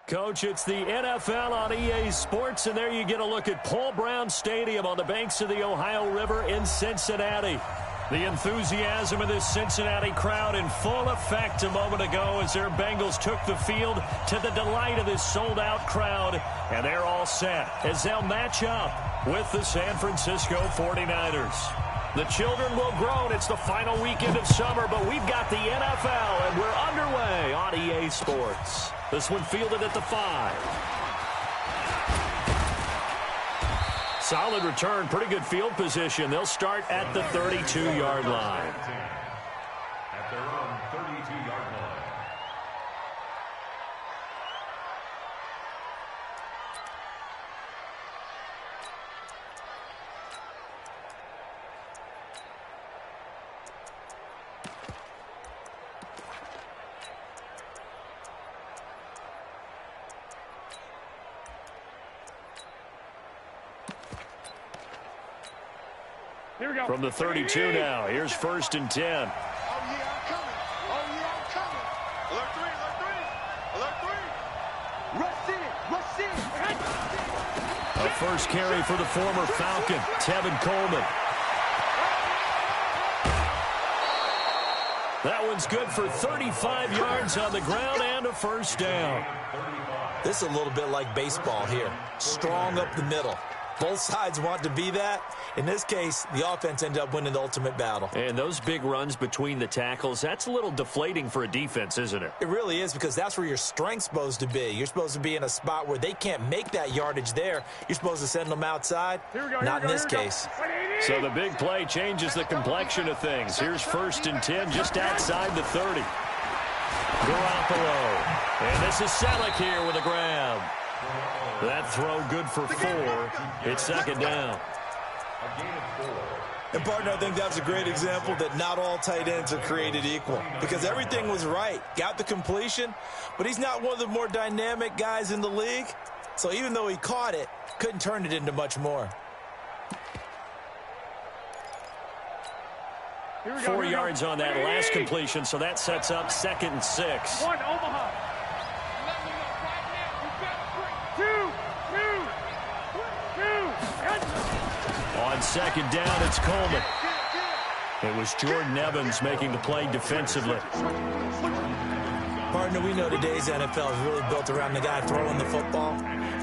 Coach, it's the NFL on EA Sports, and there you get a look at Paul Brown Stadium on the banks of the Ohio River in Cincinnati. The enthusiasm of this Cincinnati crowd in full effect a moment ago as their Bengals took the field to the delight of this sold-out crowd, and they're all set as they'll match up with the San Francisco 49ers. The children will groan. It's the final weekend of summer, but we've got the NFL, and we're underway on EA Sports. This one fielded at the 5. Solid return, pretty good field position. They'll start at the 32-yard line. At their own 32-yard line. Here we go. From the 32 now, here's 1st and 10. Oh, yeah, I'm coming. Oh, yeah, I'm coming. Alert 3, alert 3. Alert 3. Rush in, rush in. A first carry for the former Falcon, Tevin Coleman. That one's good for 35 yards on the ground and a first down. This is a little bit like baseball here. Strong up the middle. Both sides want to be that. In this case, the offense ended up winning the ultimate battle. And those big runs between the tackles, that's a little deflating for a defense, isn't it? It really is, because that's where your strength's supposed to be. You're supposed to be in a spot where they can't make that yardage there. You're supposed to send them outside. Not in this case. So the big play changes the complexion of things. Here's 1st and 10 just outside the 30. Garoppolo. And this is Selleck here with a grab. That throw good for 4. It's 2nd down. And, partner, I think that's a great example that not all tight ends are created equal, because everything was right. Got the completion, but he's not one of the more dynamic guys in the league. So even though he caught it, couldn't turn it into much more. 4 yards on that last completion, so that sets up 2nd and 6. 1, Omaha. On 2nd down, it's Coleman. It was Jordan Evans making the play defensively. Partner, we know today's NFL is really built around the guy throwing the football.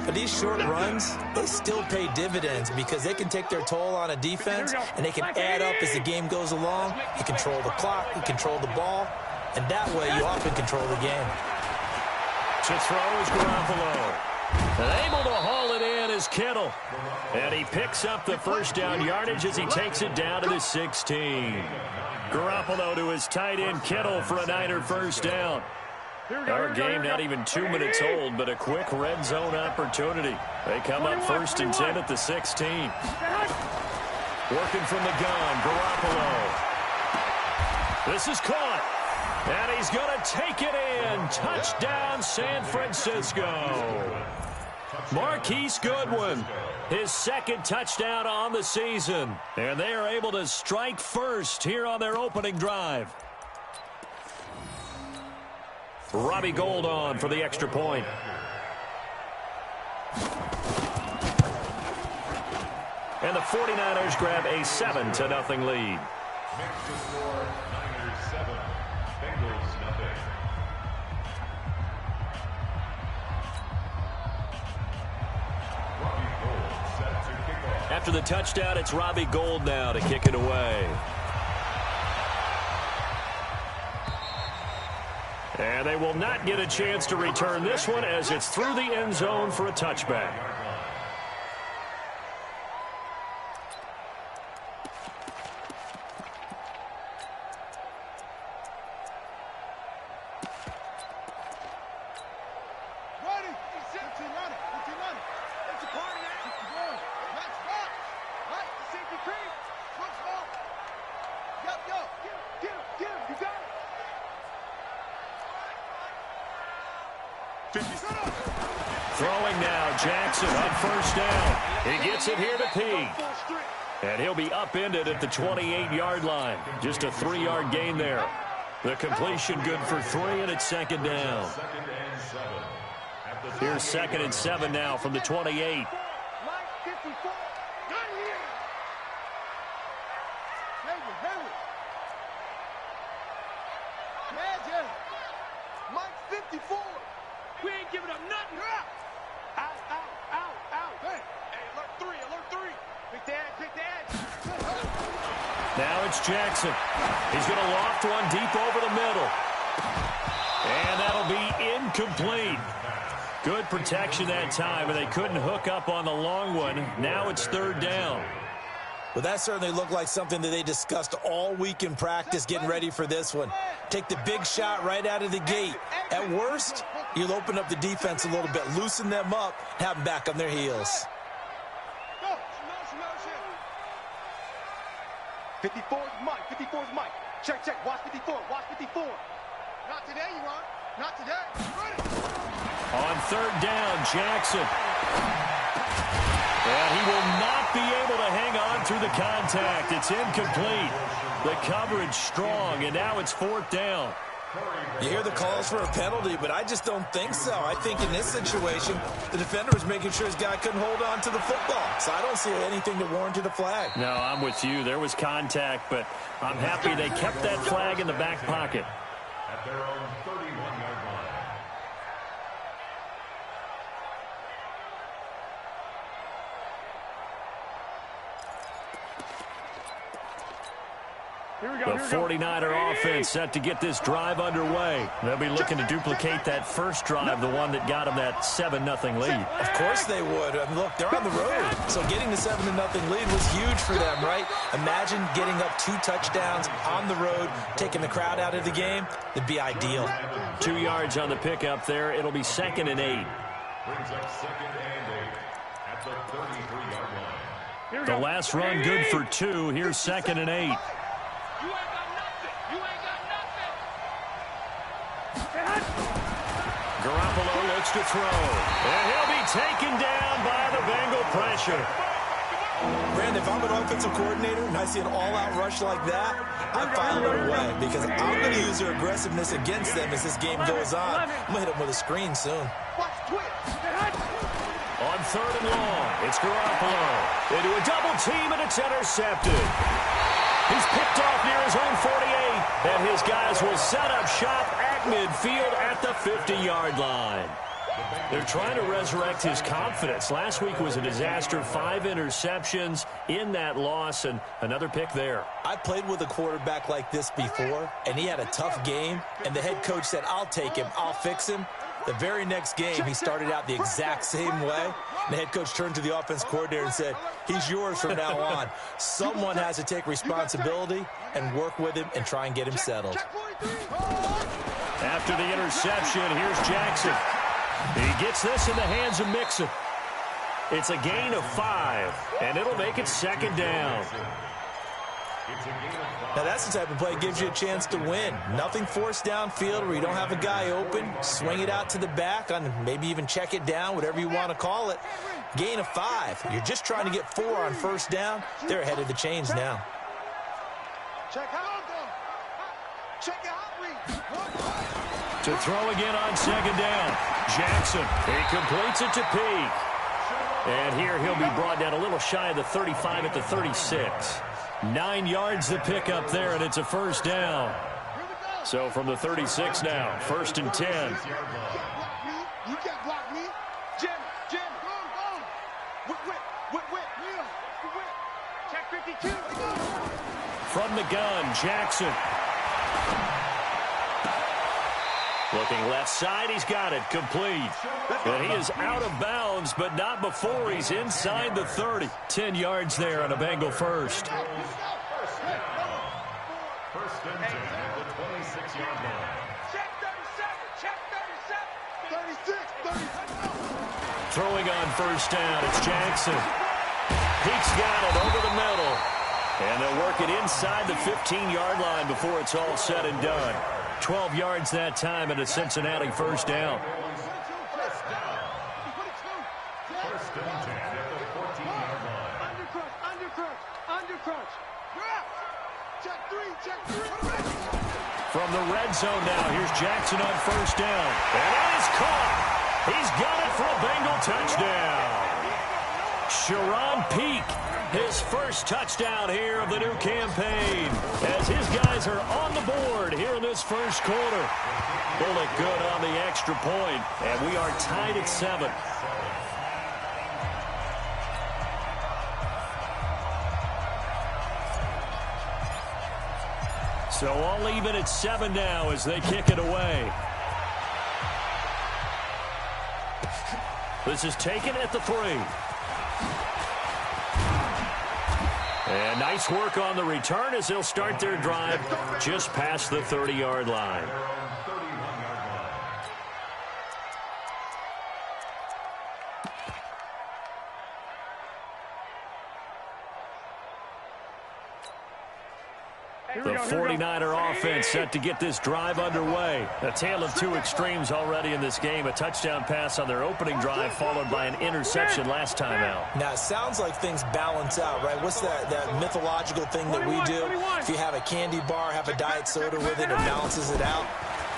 But these short runs, they still pay dividends because they can take their toll on a defense, and they can add up as the game goes along. You control the clock, you control the ball, and that way you often control the game. To throw is Garoppolo. And able to haul it in is Kittle. And he picks up the first down yardage as he takes it down to the 16. Garoppolo to his tight end Kittle for a Niner first down. Our game not even 2 minutes old, but a quick red zone opportunity. They come up 1st and 10 at the 16. Working from the gun, Garoppolo. This is caught. And he's going to take it in. Touchdown, San Francisco. Marquise Goodwin, his 2nd touchdown on the season. And they are able to strike first here on their opening drive. Robbie Gould on for the extra point. And the 49ers grab a 7-0 lead. Next to score, Niners 7, Bengals nothing. Robbie Gould set to kick off. After the touchdown, it's Robbie Gould now to kick it away. And they will not get a chance to return this one as it's through the end zone for a touchback. Throwing now, Jackson on first down. He gets it here to Peak. And he'll be upended at the 28-yard line. Just a 3-yard gain there. The completion good for 3, and it's 2nd down. 2nd and 7 at Here's 2nd and 7 now from the 28. Mike 54. We ain't giving up nothing. Out, out, out, out. Hey, alert 3. Big dad. Now it's Jackson. He's going to loft one deep over the middle. And that'll be incomplete. Good protection that time, and they couldn't hook up on the long one. Now it's 3rd down. Well, that certainly looked like something that they discussed all week in practice getting ready for this one. Take the big shot right out of the gate. At worst, you'll open up the defense a little bit, loosen them up, have them back on their heels. 54's Mike. Check. Watch 54. Not today, you are. Not today. On 3rd down, Jackson. And he will not be able to hang on through the contact. It's incomplete. The coverage strong, and now it's 4th down. You hear the calls for a penalty, but I just don't think so. I think in this situation, the defender was making sure his guy couldn't hold on to the football. So I don't see anything that warranted a flag. No, I'm with you. There was contact, but I'm happy they kept that flag in the back pocket. At their own 31-yard line. The 49er offense set to get this drive underway. They'll be looking to duplicate that first drive, the one that got them that 7-0 lead. Of course they would. I mean, look, they're on the road. So getting the 7-0 lead was huge for them, right? Imagine getting up 2 touchdowns on the road, taking the crowd out of the game. It'd be ideal. 2 yards on the pickup there. It'll be 2nd and 8. Brings up 2nd and 8 at the 33-yard line. The last run good for 2. Here's 2nd and 8. Garoppolo looks to throw. And he'll be taken down by the Bengal pressure. Brandon, if I'm an offensive coordinator and I see an all-out rush like that, I file it away because I'm going to use their aggressiveness against them as this game goes on. I'm going to hit them with a screen soon. On 3rd and long, it's Garoppolo. They do a double team, and it's intercepted. He's picked off near his own 48, and his guys will set up shop at midfield at the 50-yard line. They're trying to resurrect his confidence. Last week was a disaster, 5 interceptions in that loss, and another pick there. I played with a quarterback like this before, and he had a tough game, and the head coach said, I'll take him, I'll fix him. The very next game, he started out the exact same way. The head coach turned to the offense coordinator and said, he's yours from now on. Someone has to take responsibility and work with him and try and get him settled. After the interception, here's Jackson. He gets this in the hands of Mixon. It's a gain of 5, and it'll make it 2nd down. Now, that's the type of play that gives you a chance to win. Nothing forced downfield where you don't have a guy open. Swing it out to the back, on maybe even check it down, whatever you want to call it. Gain of 5. You're just trying to get 4 on 1st down. They're ahead of the chains now. To throw again on 2nd down. Jackson, he completes it to Peak. And here he'll be brought down a little shy of the 35 at the 36. 9 yards to pick up there, and it's a 1st down. So from the 36 now, 1st and 10. You can't block me. Jim, go. Whip. Check 52. From the gun, Jackson. Looking left side, he's got it, complete. And he is out of bounds, but not before he's inside the 30. 10 yards there on a Bengal first. First and 10 at the 26-yard line. Check 37. 36. Throwing on 1st down, it's Jackson. Peak's got it over the middle. And they'll work it inside the 15-yard line before it's all said and done. 12 yards that time and a Cincinnati 1st down. First and 10 at the 14-yard line. Undercrunch. Check 3. From the red zone now, here's Jackson on 1st down. And that is caught. He's got it for a Bengal touchdown. Sharon Peak, his first touchdown here of the new campaign, as his guys are on the board here in this first quarter. Bullock good on the extra point, and we are tied at 7. So all even at 7 now as they kick it away. This is taken at the 3. And nice work on the return as they'll start their drive just past the 30-yard line. The 49er offense set to get this drive underway. A tale of two extremes already in this game. A touchdown pass on their opening drive followed by an interception last time out. Now, it sounds like things balance out, right? What's that mythological thing that we do? If you have a candy bar, have a diet soda with it, it balances it out.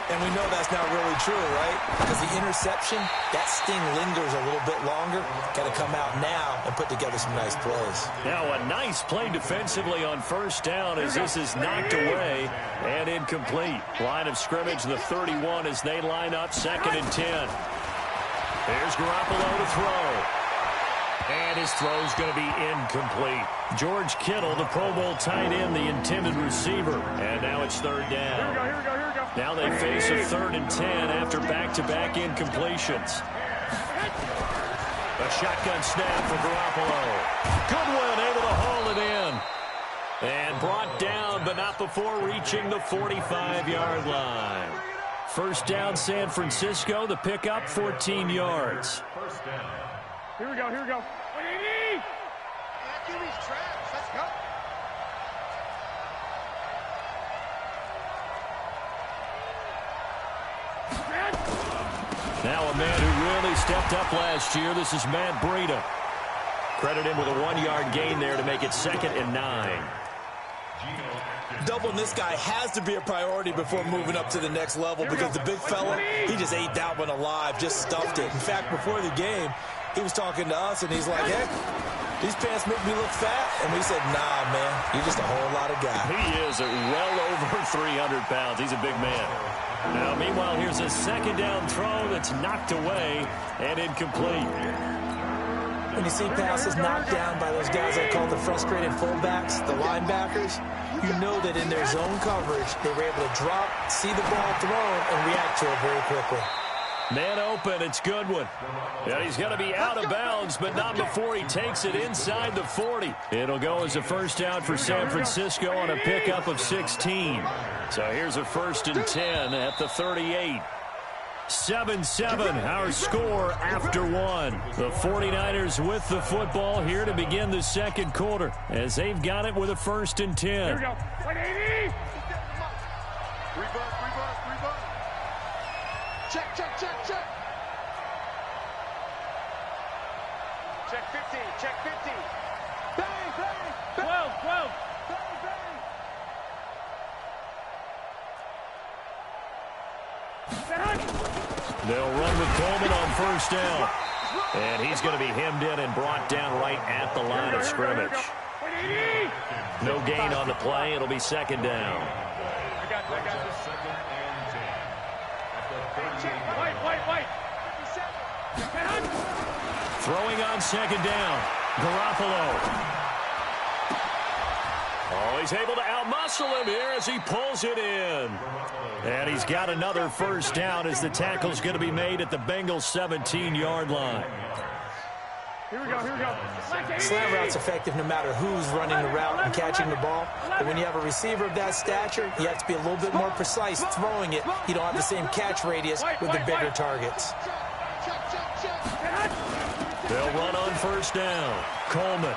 And we know that's not really true, right? Because the interception, that sting lingers a little bit longer. Got to come out now and put together some nice plays. Now a nice play defensively on first down as this is knocked away and incomplete. Line of scrimmage, the 31 as they line up 2nd and 10. Here's Garoppolo to throw. And his throw's going to be incomplete. George Kittle, the Pro Bowl tight end, the intended receiver. And now it's 3rd down. Here we go. Now they face a 3rd and 10 after back-to-back incompletions. A shotgun snap for Garoppolo. Goodwin able to haul it in. And brought down, but not before reaching the 45-yard line. First down, San Francisco. The pickup, 14 yards. First down. Here we go. 180. QB's traps. Let's go. Now a man who really stepped up last year. This is Matt Breida. Credit him with a 1-yard gain there to make it 2nd and 9. Doubling this guy has to be a priority before moving up to the next level because the big fella, he just ate that one alive, just stuffed it. In fact, before the game, he was talking to us, and he's like, hey, these pants make me look fat. And we said, nah, man, you're just a whole lot of guy. He is at well over 300 pounds. He's a big man. Now, meanwhile, here's a 2nd down throw that's knocked away and incomplete. When you see passes knocked down by those guys I call the frustrated fullbacks, the linebackers, you know that in their zone coverage, they were able to drop, see the ball thrown, and react to it very quickly. Man open, it's Goodwin. Yeah, he's going to be out of bounds, but not before he takes it inside the 40. It'll go as a first down for San Francisco on a pickup of 16. So here's a 1st and 10 at the 38. 7-7, our score after 1. The 49ers with the football here to begin the 2nd quarter as they've got it with a 1st and 10. Here we go. 180. Reverse. Check. Check 15. Bang. 12. Bang. They'll run with Coleman on first down. And he's going to be hemmed in and brought down right at the line of scrimmage. No gain on the play. It'll be 2nd down. I got this. 2nd and 10. At the 38. White. Throwing on 2nd down. Garoppolo. Oh, he's able to outmuscle him here as he pulls it in. And he's got another first down as the tackle's going to be made at the Bengals' 17-yard line. Here we go. Slant route's effective no matter who's running the route and catching the ball. But when you have a receiver of that stature, you have to be a little bit more precise throwing it. You don't have the same catch radius with the bigger targets. They'll run on first down. Coleman.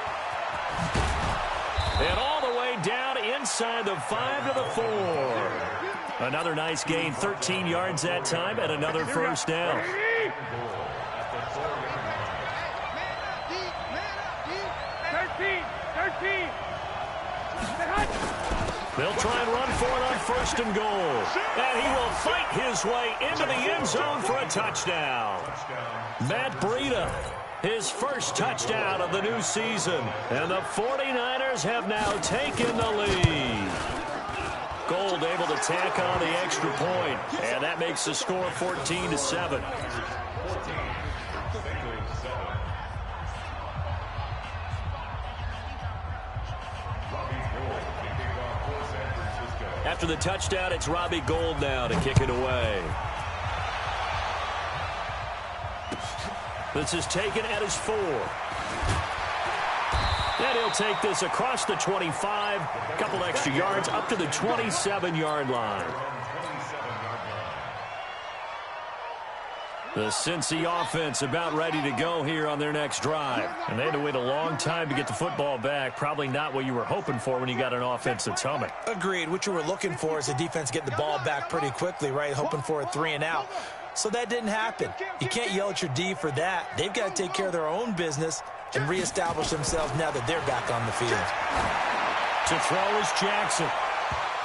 And all the way down inside the 5 to the 4. Another nice gain, 13 yards that time, and another first down. 13. They'll try and run for it on 1st and goal. And he will fight his way into the end zone for a touchdown. Matt Breida, his first touchdown of the new season. And the 49ers have now taken the lead. Gold able to tack on the extra point. And that makes the score 14-7. After the touchdown, it's Robbie Gould now to kick it away. This is taken at his 4. And he'll take this across the 25, a couple extra yards, up to the 27-yard line. The Cincy offense about ready to go here on their next drive. And they had to wait a long time to get the football back. Probably not what you were hoping for when you got an offense that's humming. Agreed. What you were looking for is a defense getting the ball back pretty quickly, right? Hoping for a 3-and-out. So that didn't happen. You can't yell at your D for that. They've got to take care of their own business and reestablish themselves now that they're back on the field. To throw is Jackson.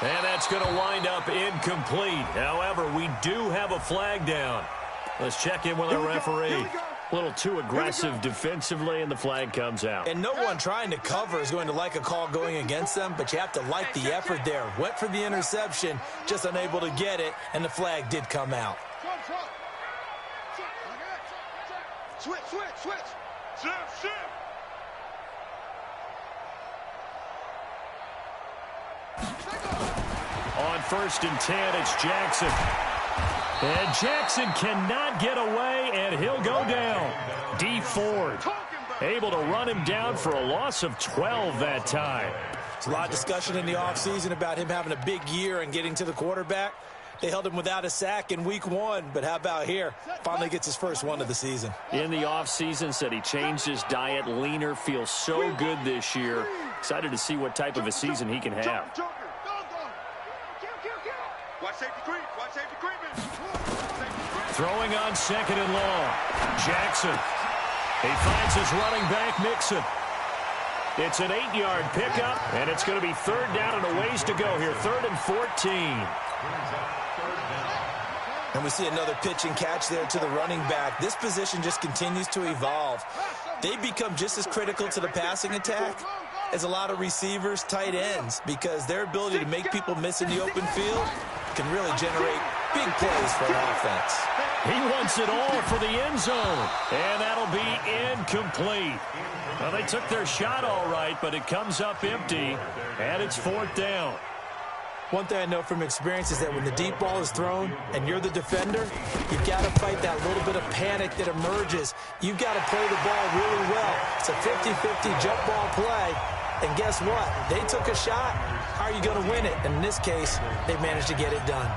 And that's going to wind up incomplete. However, we do have a flag down. Let's check in with our referee. A little too aggressive defensively, and the flag comes out. And no one trying to cover is going to like a call going against them, but you have to like the effort there. Went for the interception, just unable to get it, and the flag did come out. Switch. Shift. On 1st and 10, it's Jackson. And Jackson cannot get away, and he'll go down. D Ford able to run him down for a loss of 12 that time. There's a lot of discussion in the offseason about him having a big year and getting to the quarterback. They held him without a sack in week 1, but how about here? Finally gets his first one of the season. In the offseason, said he changed his diet, leaner, feels so good this year. Excited to see what type of a season he can have. Throwing on 2nd and long. Jackson. He finds his running back, Mixon. It's an 8-yard pickup, and it's going to be 3rd down and a ways to go here. 3rd and 14. And we see another pitch and catch there to the running back. This position just continues to evolve. They become just as critical to the passing attack as a lot of receivers, tight ends, because their ability to make people miss in the open field can really generate big plays for an offense. He wants it all for the end zone, and that'll be incomplete. Well, they took their shot all right, but it comes up empty, and it's 4th down. One thing I know from experience is that when the deep ball is thrown and you're the defender, you've got to fight that little bit of panic that emerges. You've got to play the ball really well. It's a 50-50 jump ball play. And guess what? They took a shot. How are you going to win it? And in this case, they managed to get it done.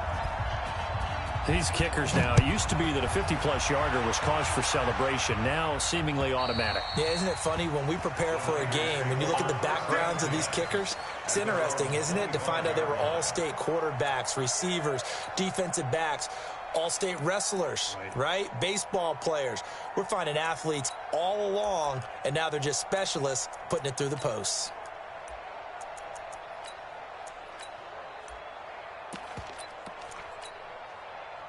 These kickers now, it used to be that a 50-plus yarder was cause for celebration. Now, seemingly automatic. Yeah, isn't it funny when we prepare for a game, when you look at the backgrounds of these kickers, it's interesting, isn't it, to find out they were all-state quarterbacks, receivers, defensive backs, all-state wrestlers, right? Baseball players. We're finding athletes all along, and now they're just specialists putting it through the posts.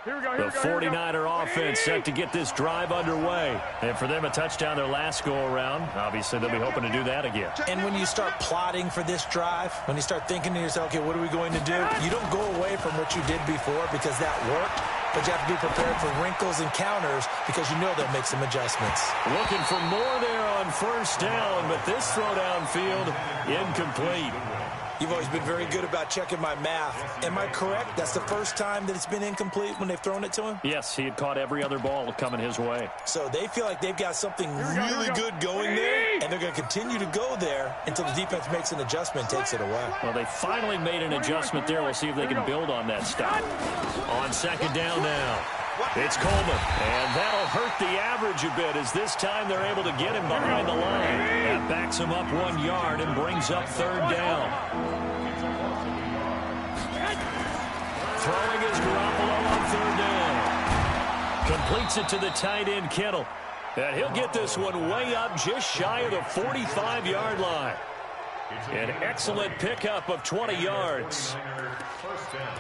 The 49er offense set to get this drive underway. And for them, a touchdown their last go-around. Obviously, they'll be hoping to do that again. And when you start plotting for this drive, when you start thinking to yourself, okay, what are we going to do? You don't go away from what you did before because that worked, but you have to be prepared for wrinkles and counters because you know they'll make some adjustments. Looking for more there on 1st down, but this throw downfield, incomplete. You've always been very good about checking my math. Am I correct? That's the first time that it's been incomplete when they've thrown it to him? Yes, he had caught every other ball coming his way. So they feel like they've got something really good going there, and they're going to continue to go there until the defense makes an adjustment, takes it away. Well, they finally made an adjustment there. We'll see if they can build on that stop. On 2nd down now, it's Coleman, and that'll hurt the average a bit as this time they're able to get him behind the line. That backs him up 1 yard and brings up 3rd down. Throwing is Garoppolo on 3rd down. Completes it to the tight end, Kittle. And he'll get this one way up just shy of the 45-yard line. An excellent pickup of 20 yards. First down.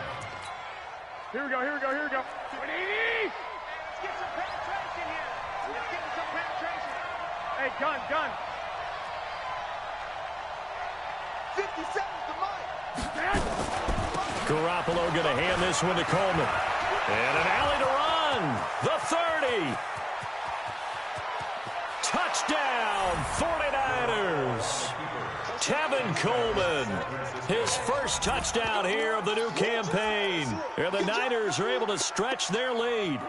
Here we go. Let's get some penetration here. Let's get some penetration. Hey, gun. 50 seconds to mine. Garoppolo going to hand this one to Coleman. And an alley to run. The 30. Touchdown, 49ers. Tevin Coleman, his first touchdown here of the new campaign. And the Niners are able to stretch their lead.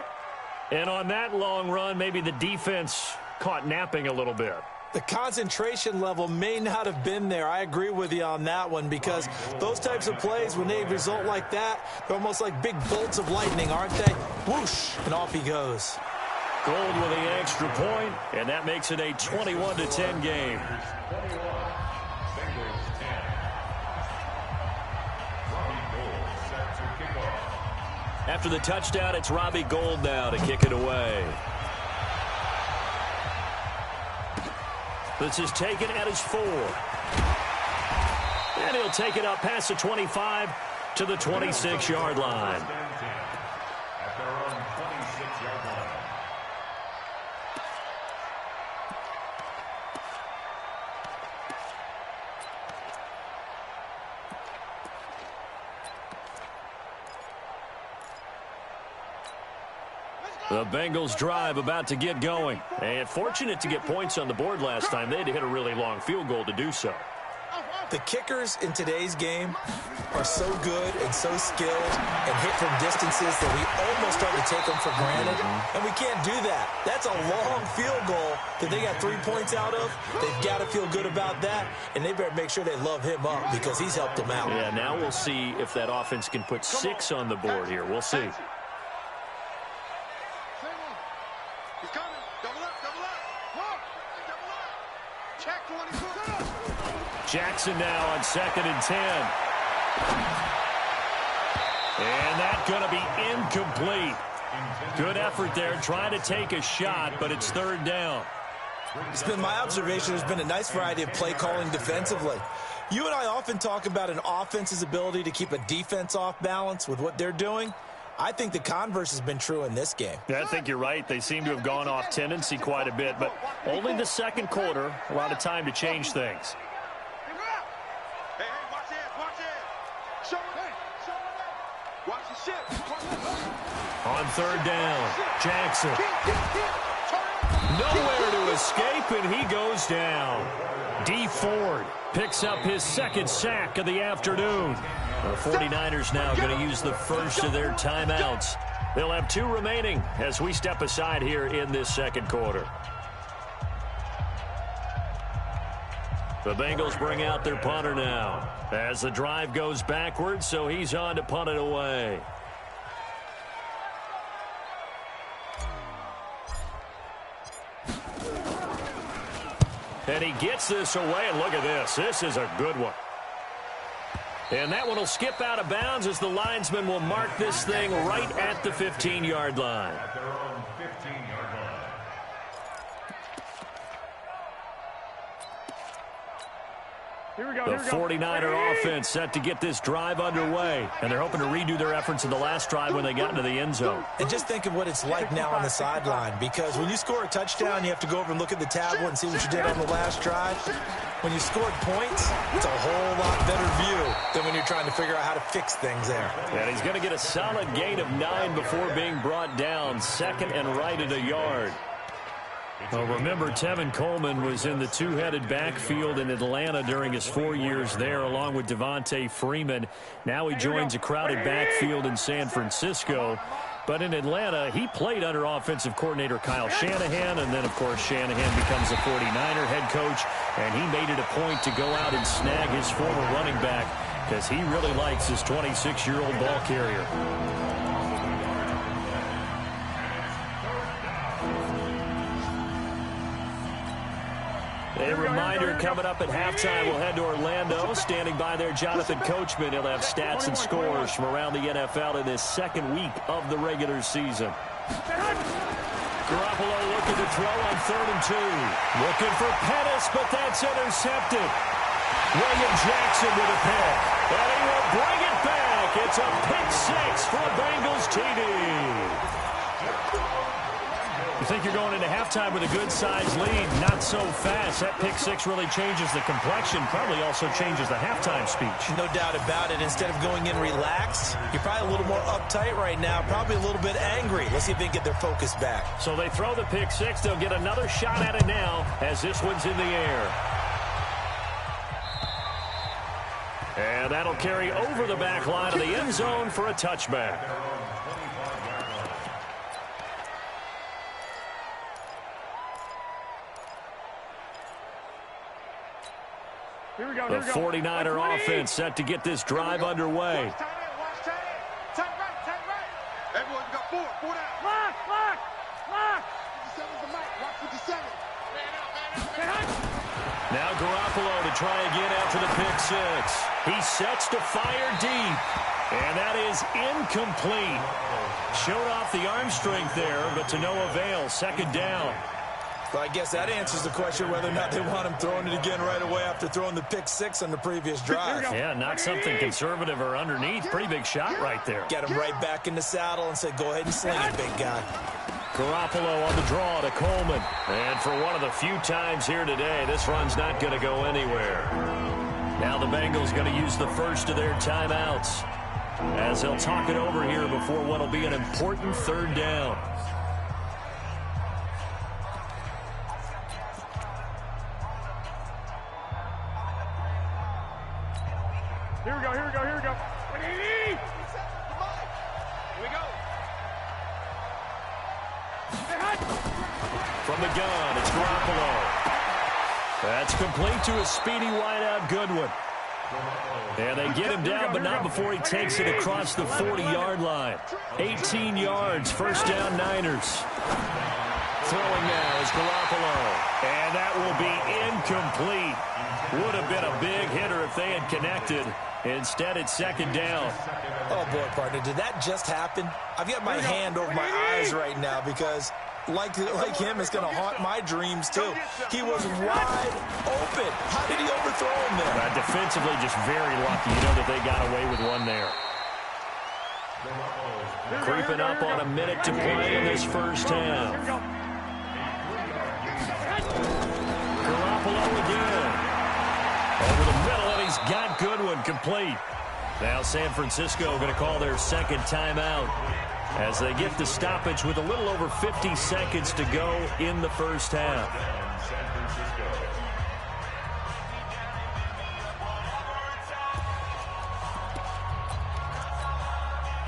And on that long run, maybe the defense caught napping a little bit. The concentration level may not have been there. I agree with you on that one, because those types of plays, when they result like that, they're almost like big bolts of lightning, aren't they? Whoosh, and off he goes. Gold with the extra point, and that makes it a 21-10 game. After the touchdown, it's Robbie Gould now to kick it away. This is taken at his 4. And he'll take it up past the 25 to the 26-yard line. At their own 26-yard line. The Bengals drive about to get going. And fortunate to get points on the board last time. They had to hit a really long field goal to do so. The kickers in today's game are so good and so skilled and hit from distances that we almost start to take them for granted. And we can't do that. That's a long field goal that they got 3 points out of. They've got to feel good about that, and they better make sure they love him up because he's helped them out. Yeah, now we'll see if that offense can put 6 on the board here. We'll see. He's coming. Double up. Check 22. Jackson now on 2nd and 10. And that's going to be incomplete. Good effort there trying to take a shot, but it's 3rd down. It's been my observation there's been a nice variety of play calling defensively. You and I often talk about an offense's ability to keep a defense off balance with what they're doing. I think the converse has been true in this game. Yeah, I think you're right. They seem to have gone off tendency quite a bit, but only the second quarter, a lot of time to change things. Hey, watch this. Show it. Watch the ship. On 3rd down, Jackson. Nowhere to escape, and he goes down. D. Ford picks up his 2nd sack of the afternoon. The 49ers now going to use the first of their timeouts. They'll have 2 remaining as we step aside here in this second quarter. The Bengals bring out their punter now as the drive goes backwards, so he's on to punt it away. And he gets this away, and look at this. This is a good one. And that one will skip out of bounds as the linesman will mark this thing right at the 15-yard line. At their own 15-yard line. The 49er offense set to get this drive underway, and they're hoping to redo their efforts in the last drive when they got into the end zone. And just think of what it's like now on the sideline, because when you score a touchdown, you have to go over and look at the tablet and see what you did on the last drive. When you scored points, it's a whole lot better view than when you're trying to figure out how to fix things there. And he's going to get a solid gain of 9 before being brought down, 2nd and right at a yard. Well, remember, Tevin Coleman was in the 2-headed backfield in Atlanta during his 4 years there, along with Devontae Freeman. Now he joins a crowded backfield in San Francisco. But in Atlanta, he played under offensive coordinator Kyle Shanahan, and then, of course, Shanahan becomes a 49er head coach, and he made it a point to go out and snag his former running back because he really likes his 26-year-old ball carrier. A reminder coming up at halftime, we'll head to Orlando. Standing by there, Jonathan Coachman. He'll have stats and scores from around the NFL in this 2nd week of the regular season. Garoppolo looking to throw on 3rd and 2. Looking for Pettis, but that's intercepted. William Jackson with a pick. And he will bring it back. It's a pick six for a Bengals TD. You think you're going into halftime with a good-sized lead. Not so fast. That pick six really changes the complexion. Probably also changes the halftime speech. No doubt about it. Instead of going in relaxed, you're probably a little more uptight right now. Probably a little bit angry. Let's see if they can get their focus back. So they throw the pick six. They'll get another shot at it now as this one's in the air. And that'll carry over the back line of the end zone for a touchback. The 49er offense set to get this drive underway. Everyone got four down. Lock. 57's the mic. Watch 57. Now Garoppolo to try again after the pick six. He sets to fire deep. And that is incomplete. Showed off the arm strength there, but to no avail. Second down. Well, I guess that answers the question whether or not they want him throwing it again right away after throwing the pick six on the previous drive. Yeah, not something conservative or underneath. Pretty big shot right there. Get him right back in the saddle and say, go ahead and sling it, big guy. Garoppolo on the draw to Coleman. And for one of the few times here today, this run's not going to go anywhere. Now the Bengals going to use the first of their timeouts as they'll talk it over here before what will be an important third down. Here we go. Here we go. From the gun, it's Garoppolo. That's complete to a speedy wideout Goodwin. And they get him down, but not before he takes it across the 40-yard line. 18 yards, first down Niners. Throwing now is Garoppolo. And that will be incomplete. Would have been a big hitter if they had connected. Instead, it's second down. Oh, boy, partner, did that just happen? I've got my hand over my eyes right now because, like him, it's going to haunt my dreams, too. He was wide open. How did he overthrow him there? Defensively, just very lucky. You know that they got away with one there. Creeping up on a minute to play in this first half. Garoppolo again. Over the middle, and he's got Goodwin complete. Now San Francisco going to call their second timeout as they get the stoppage with a little over 50 seconds to go in the first half.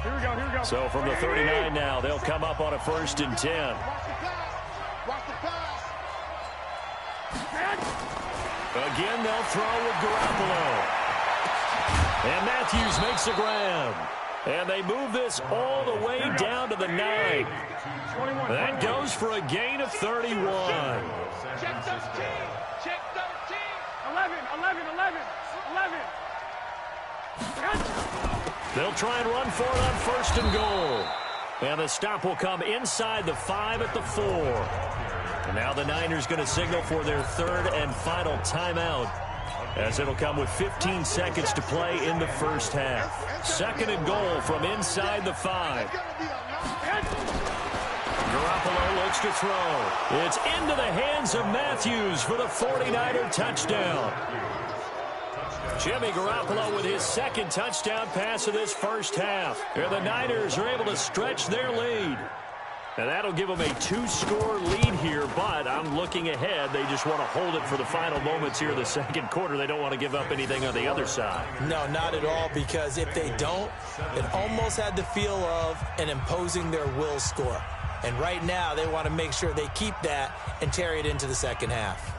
Here we go. So from the 39 now, they'll come up on a 1st and 10. Watch the pass. Again, they'll throw with Garoppolo. And Matthews makes the grab. And they move this all the way down to the 9. That goes for a gain of 31. Check 13. 11. They'll try and run for it on 1st and goal. And the stop will come inside the 5 at the 4. And now the Niners going to signal for their third and final timeout, as it'll come with 15 seconds to play in the first half. 2nd and goal from inside the 5. Garoppolo looks to throw. It's into the hands of Matthews for the 49er touchdown. Jimmy Garoppolo with his 2nd touchdown pass of this first half. And the Niners are able to stretch their lead. And that'll give them a 2-score lead here, but I'm looking ahead. They just want to hold it for the final moments here of the second quarter. They don't want to give up anything on the other side. No, not at all, because if they don't, it almost had the feel of an imposing their will score. And right now, they want to make sure they keep that and carry it into the second half.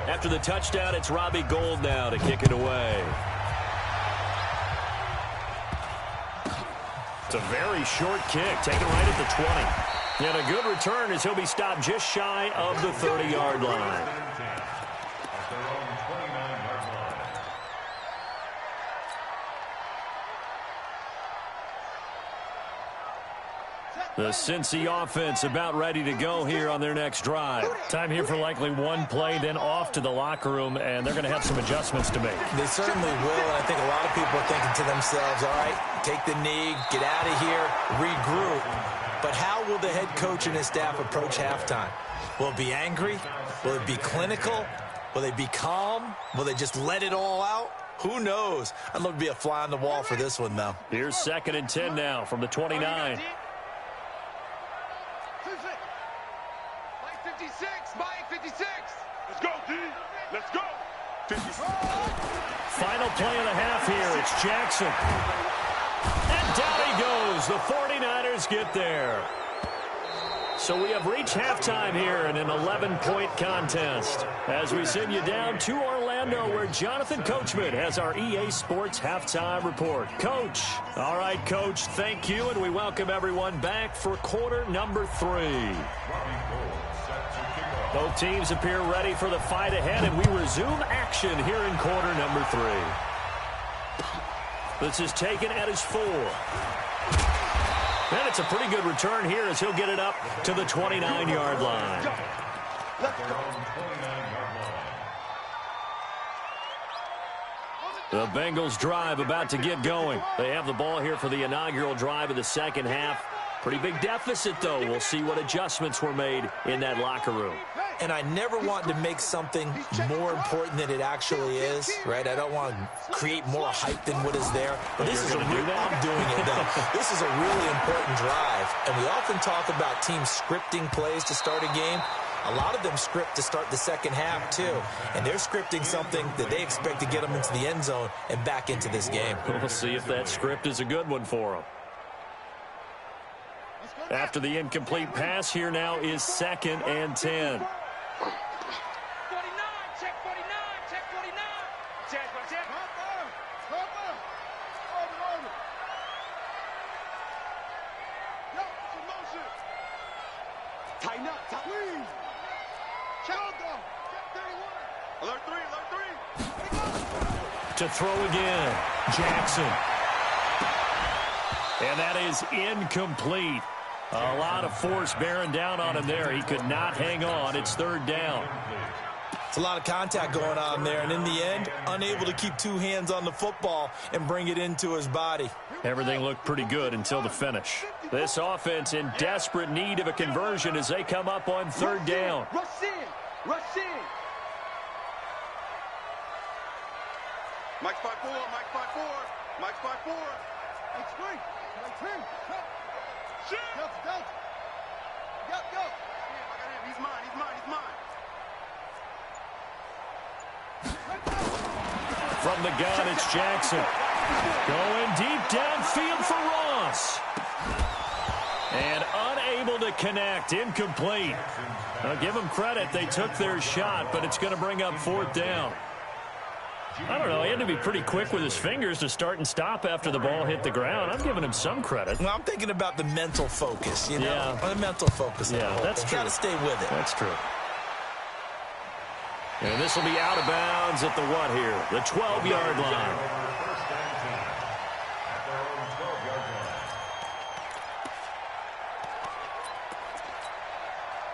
After the touchdown, it's Robbie Gould now to kick it away. It's a very short kick, taken right at the 20. And a good return as he'll be stopped just shy of the 30-yard line. The Cincy offense about ready to go here on their next drive. Time here for likely one play, then off to the locker room, and they're going to have some adjustments to make. They certainly will, and I think a lot of people are thinking to themselves, all right, take the knee, get out of here, regroup. But how will the head coach and his staff approach halftime? Will it be angry? Will it be clinical? Will they be calm? Will they just let it all out? Who knows? I'd love to be a fly on the wall for this one, though. Here's 2nd and 10 now from the 29. 56, Mike 56. Let's go, D. Let's go. 56. Final play of the half here. It's Jackson. And down he goes. The 49ers get there. So we have reached halftime here in an 11-point contest. As we send you down to Orlando, where Jonathan Coachman has our EA Sports halftime report. Coach. All right, Coach, thank you, and we welcome everyone back for quarter number 3. Both teams appear ready for the fight ahead, and we resume action here in quarter number 3. This is taken at his 4. And it's a pretty good return here as he'll get it up to the 29-yard line. The Bengals drive about to get going. They have the ball here for the inaugural drive of the second half. Pretty big deficit, though. We'll see what adjustments were made in that locker room. And I never want to make something more important than it actually is, right? I don't want to create more hype than what is there. But this is I'm doing it, though. This is a really important drive. And we often talk about teams scripting plays to start a game. A lot of them script to start the second half, too. And they're scripting something that they expect to get them into the end zone and back into this game. We'll see if that script is a good one for them. After the incomplete pass, here now is 2nd and 10. 49, check 49, check 49. Check. Tighten up, please. Check 31. Alert 3. To throw again, Jackson. And that is incomplete. A lot of force bearing down on him there. He could not hang on. It's 3rd down. It's a lot of contact going on there, and in the end, unable to keep 2 hands on the football and bring it into his body. Everything looked pretty good until the finish. This offense in desperate need of a conversion as they come up on 3rd down. Rush in. Mike's 5-4. Mike's 5-4. Mike's 3. Shit. Go. He's mine. From the gun, it's Jackson. Going deep downfield for Ross. And unable to connect. Incomplete. I'll give them credit. They took their shot, but it's going to bring up 4th down. I don't know. He had to be pretty quick with his fingers to start and stop after the ball hit the ground. I'm giving him some credit. Well, I'm thinking about the mental focus, you know? Yeah. The mental focus. Yeah, that's true. Got to stay with it. That's true. And this will be out of bounds at the what here? The 12-yard line.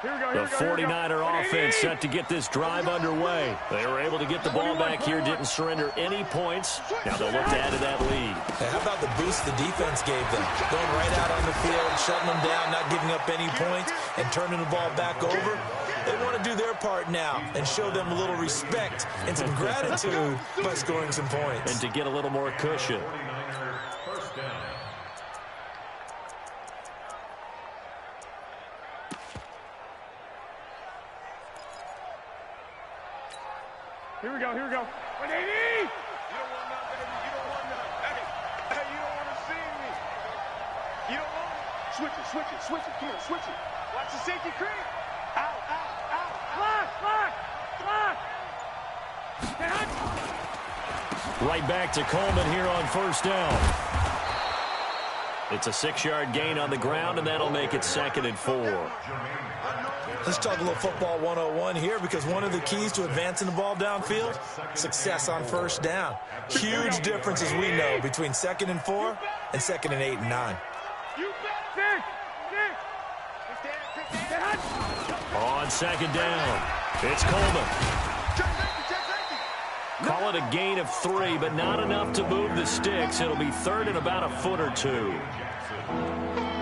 The 49er offense set to get this drive underway. They were able to get the ball back here, didn't surrender any points. Now they'll look to add to that lead. Hey, how about the boost the defense gave them? Going right out on the field, shutting them down, not giving up any points, and turning the ball back over. They want to do their part now and show them a little respect and some gratitude by scoring some points. And to get a little more cushion. Here we go. 180! You don't want none, baby. You don't want none. Hey, you don't want to see me. You don't want it. Switch it. Come on, switch it. Watch the safety creep. Out. Block. Right back to Coleman here on 1st down. It's a 6-yard gain on the ground, and that'll make it 2nd and 4. Let's talk a little football 101 here, because one of the keys to advancing the ball downfield, success on 1st down. Huge difference, as we know, between 2nd and 4 and 2nd and 8 and 9. You bet. on second down. It's Coleman. Call it a gain of 3, but not enough to move the sticks. It'll be third and about a foot or two.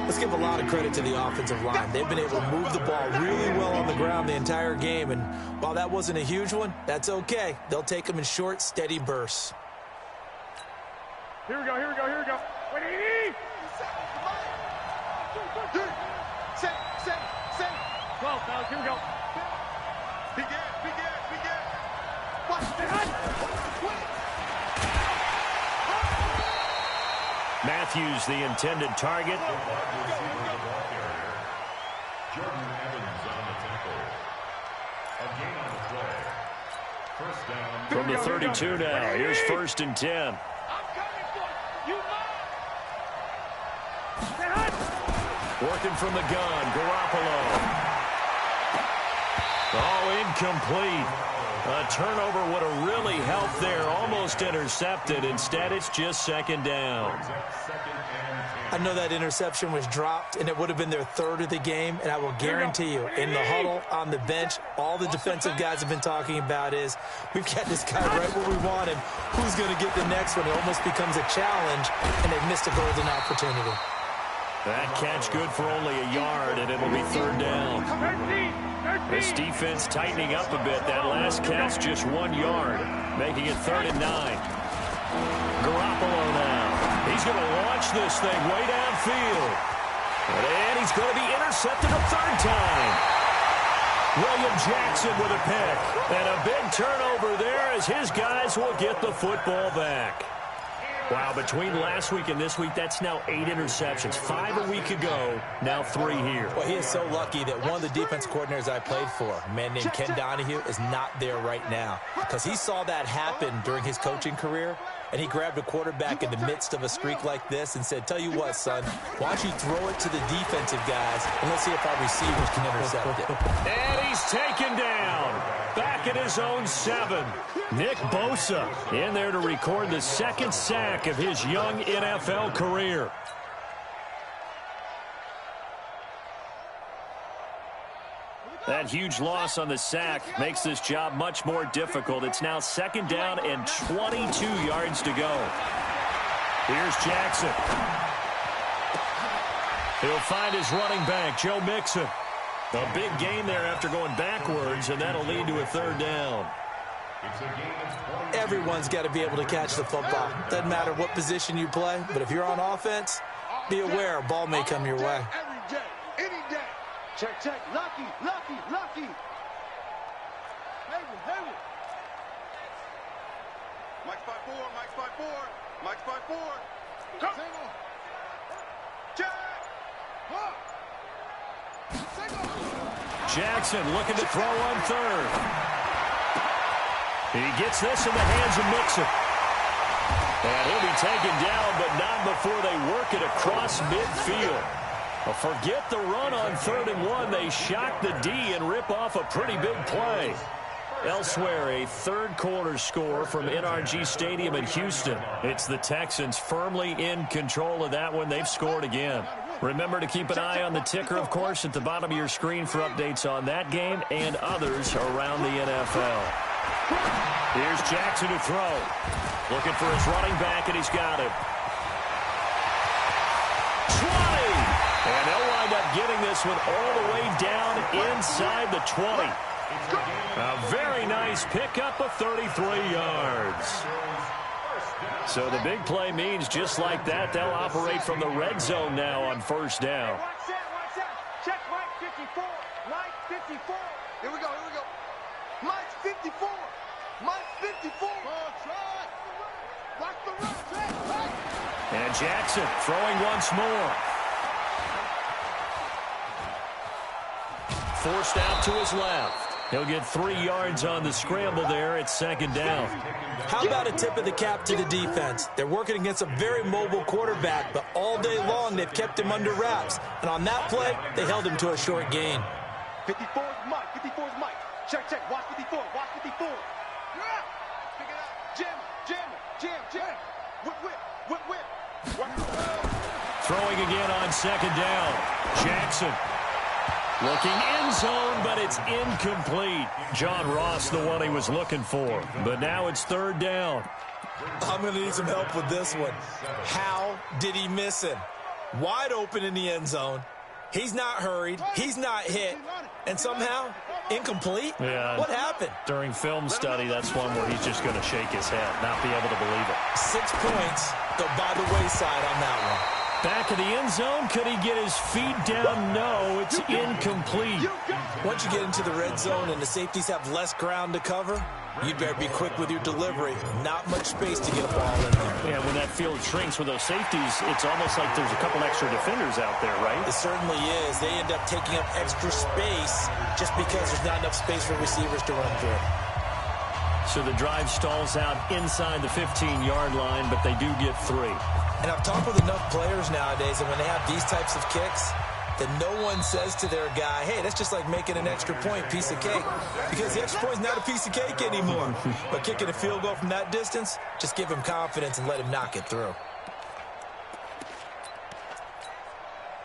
Let's give a lot of credit to the offensive line. They've been able to move the ball really well on the ground the entire game, and while that wasn't a huge one, that's okay. They'll take them in short, steady bursts. Here we go, here we go, here we go. Wait, Edie! Set. 12, fellas, here we go. Begin. Watch the hunt. Matthews, the intended target. Jordan Evans on the tackle. A gain on the play. First down. From the 32 now. Here's 1st and 10. I'm coming for you. Working from the gun, Garoppolo. Oh, incomplete. A turnover would have really helped there. Almost intercepted. Instead, it's just 2nd down. I know that interception was dropped, and it would have been their 3rd of the game, and I will guarantee you, in the huddle, on the bench, all the defensive guys have been talking about is, we've got this guy right where we want him. Who's going to get the next one? It almost becomes a challenge, and they've missed a golden opportunity. That catch good for only a yard, and it'll be 3rd down. This defense tightening up a bit. That last catch just 1 yard, making it 3rd and 9. Garoppolo now. He's going to launch this thing way downfield. And he's going to be intercepted a 3rd time. William Jackson with a pick. And a big turnover there as his guys will get the football back. Wow, between last week and this week, that's now 8 interceptions. 5 a week ago, now 3 here. Well, he is so lucky that one of the defense coordinators I played for, a man named Ken Donahue, is not there right now. Because he saw that happen during his coaching career, and he grabbed a quarterback in the midst of a streak like this and said, tell you what, son, why don't you throw it to the defensive guys, and let's see if our receivers can intercept it. And he's taken down. Back at his own 7. Nick Bosa in there to record the 2nd sack of his young NFL career. That huge loss on the sack makes this job much more difficult. It's now 2nd down and 22 yards to go. Here's Jackson. He'll find his running back, Joe Mixon. A big gain there after going backwards, and that'll lead to a 3rd down. Everyone's got to be able to catch the football. Doesn't matter what position you play, but if you're on offense, be aware a ball may come your way. Every day, any day. Check. Lucky. Hayward. Mike's by 4. Come. Jackson looking to throw on 3rd. He gets this in the hands of Mixon. And he'll be taken down, but not before they work it across midfield. Well, forget the run on 3rd and 1. They shock the D and rip off a pretty big play. Elsewhere, a 3rd quarter score from NRG Stadium in Houston. It's the Texans firmly in control of that one. They've scored again. Remember to keep an eye on the ticker, of course, at the bottom of your screen for updates on that game and others around the NFL. Here's Jackson to throw. Looking for his running back, and he's got him. 20! And they'll wind up getting this one all the way down inside the 20. A very nice pickup of 33 yards. So the big play means just like that, they'll operate from the red zone now on 1st down. Watch out. Check Mike 54. Here we go. Mike's 54. Watch the run. And Jackson throwing once more. Forced out to his left. He'll get 3 yards on the scramble there at 2nd down. How about a tip of the cap to the defense? They're working against a very mobile quarterback, but all day long they've kept him under wraps. And on that play, they held him to a short gain. 54 is Mike. Check. Watch 54. Yeah. Pick it up. Jam. Whip. Throwing again on 2nd down. Jackson. Looking end zone, but it's incomplete. John Ross, the one he was looking for. But now it's third down. I'm going to need some help with this one. How did he miss him? Wide open in the end zone. He's not hurried. He's not hit. And somehow, incomplete? Yeah. What happened? During film study, that's one where he's just going to shake his head, not be able to believe it. 6 points go by the wayside on that one. Back of the end zone, could he get his feet down? No, it's incomplete. Once you get into the red zone and the safeties have less ground to cover, you'd better be quick with your delivery. Not much space to get a ball in there. Yeah, when that field shrinks with those safeties, it's almost like there's a couple extra defenders out there, right? It certainly is. They end up taking up extra space just because there's not enough space for receivers to run through. So the drive stalls out inside the 15-yard line, but they do get 3. And I've talked with enough players nowadays, and when they have these types of kicks, that no one says to their guy, hey, that's just like making an extra point, piece of cake. Because the extra point is not a piece of cake anymore. But kicking a field goal from that distance, just give him confidence and let him knock it through.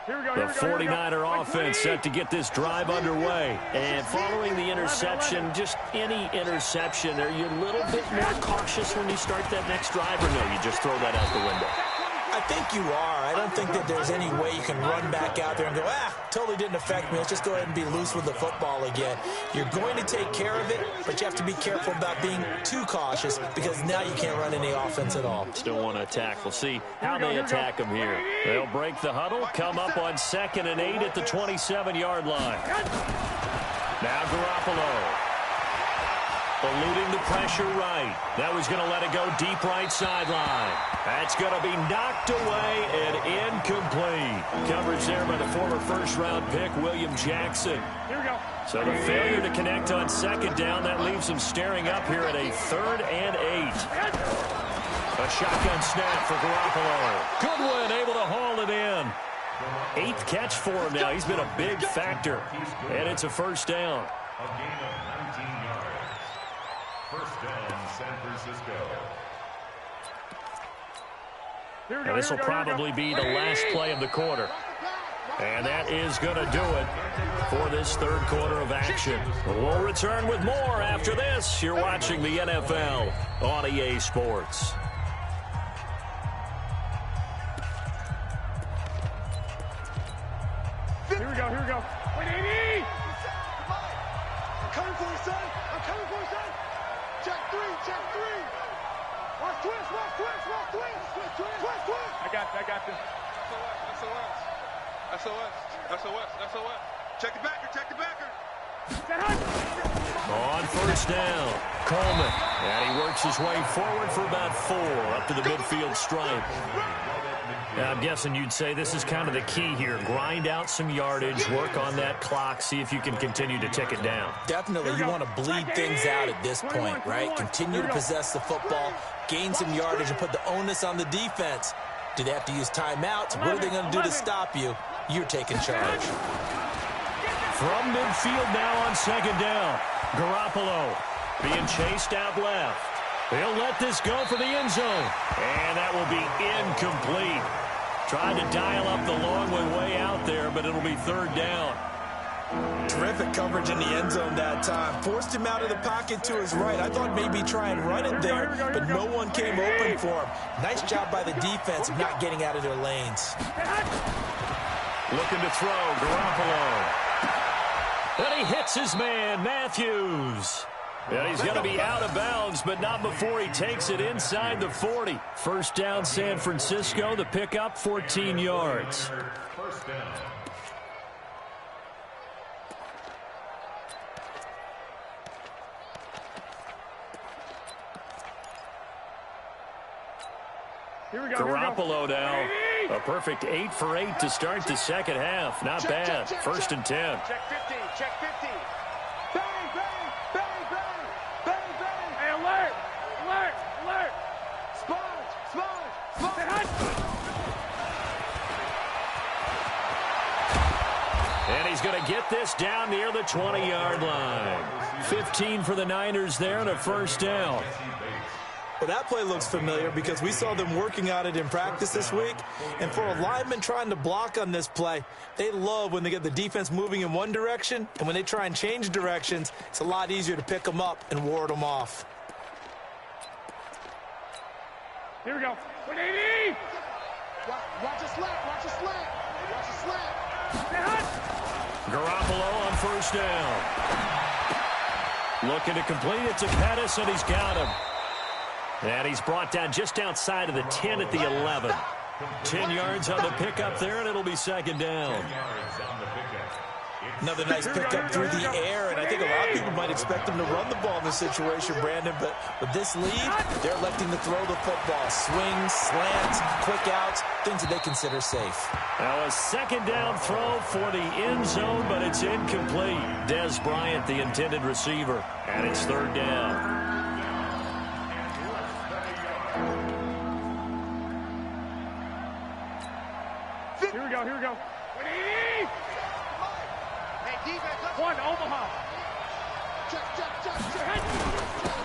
The 49er offense set to get this drive underway. And following the interception, just any interception, are you a little bit more cautious when you start that next drive, or no, you just throw that out the window? I think you are. I don't think that there's any way you can run back out there and go, totally didn't affect me. Let's just go ahead and be loose with the football again. You're going to take care of it, but you have to be careful about being too cautious because now you can't run any offense at all. Still want to attack. We'll see how they attack them here. They'll break the huddle, come up on 2nd and 8 at the 27-yard line. Now Garoppolo. Eluding the pressure right. That was going to let it go deep right sideline. That's going to be knocked away and incomplete. Coverage there by the former first-round pick, William Jackson. Here we go. So the failure to connect on 2nd down, that leaves them staring up here at a 3rd and 8. A shotgun snap for Garoppolo. Goodwin able to haul it in. 8th catch for him now. He's been a big factor. And it's a first down. A gain of 19 yards. First down, San Francisco. And this will probably be the last play of the quarter. And that is going to do it for this third quarter of action. We'll return with more after this. You're watching the NFL on EA Sports. Here we go, here we go. Wait, 80! I'm coming for you, son. I'm coming for you, son. Check 3, check 3. Watch twist, watch twist, watch twist. Twist, twist. I got this. SOS. Check the backer. On first down, Coleman. And he works his way forward for about 4 up to the midfield stripe. Now, I'm guessing you'd say this is kind of the key here. Grind out some yardage, work on that clock, see if you can continue to tick it down. Definitely, you want to bleed things out at this point, right? Continue to possess the football, gain some yardage, and put the onus on the defense. Do they have to use timeouts? What are they going to do to stop you? You're taking charge. From midfield now on 2nd down. Garoppolo being chased out left. He'll let this go for the end zone. And that will be incomplete. Tried to dial up the long way out there, but it'll be 3rd down. Terrific coverage in the end zone that time. Forced him out of the pocket to his right. I thought maybe try and run it there, but no one came open for him. Nice job by the defense of not getting out of their lanes. Looking to throw, Garoppolo. And he hits his man, Matthews. And he's going to be out of bounds, but not before he takes it inside the 40. First down, San Francisco. The pickup, 14 yards. First down. Garoppolo now. A perfect 8 for 8 to start the second half. Not bad. 1st and 10. Check 15, check 15. Bang, bang, bang, bang, bang, bang. Hey, alert. Sponge. And he's going to get this down near the 20-yard line. 15 for the Niners there and a first down. Well, that play looks familiar because we saw them working on it in practice this week. And for a lineman trying to block on this play, they love when they get the defense moving in one direction. And when they try and change directions, it's a lot easier to pick them up and ward them off. Here we go. 180! Watch a slap, watch a slap, watch a slap. Garoppolo on first down. Looking to complete it to Pettis, and he's got him. And he's brought down just outside of the 10 at the 11. 10 yards on the pickup there, and it'll be second down. Another nice pickup through the air, and I think a lot of people might expect them to run the ball in this situation, Brandon, but with this lead, they're electing to throw the football. Swings, slants, quick outs, things that they consider safe. Now a second down throw for the end zone, but it's incomplete. Des Bryant, the intended receiver, and it's third down. Here we go, here we go. 180! One, Omaha.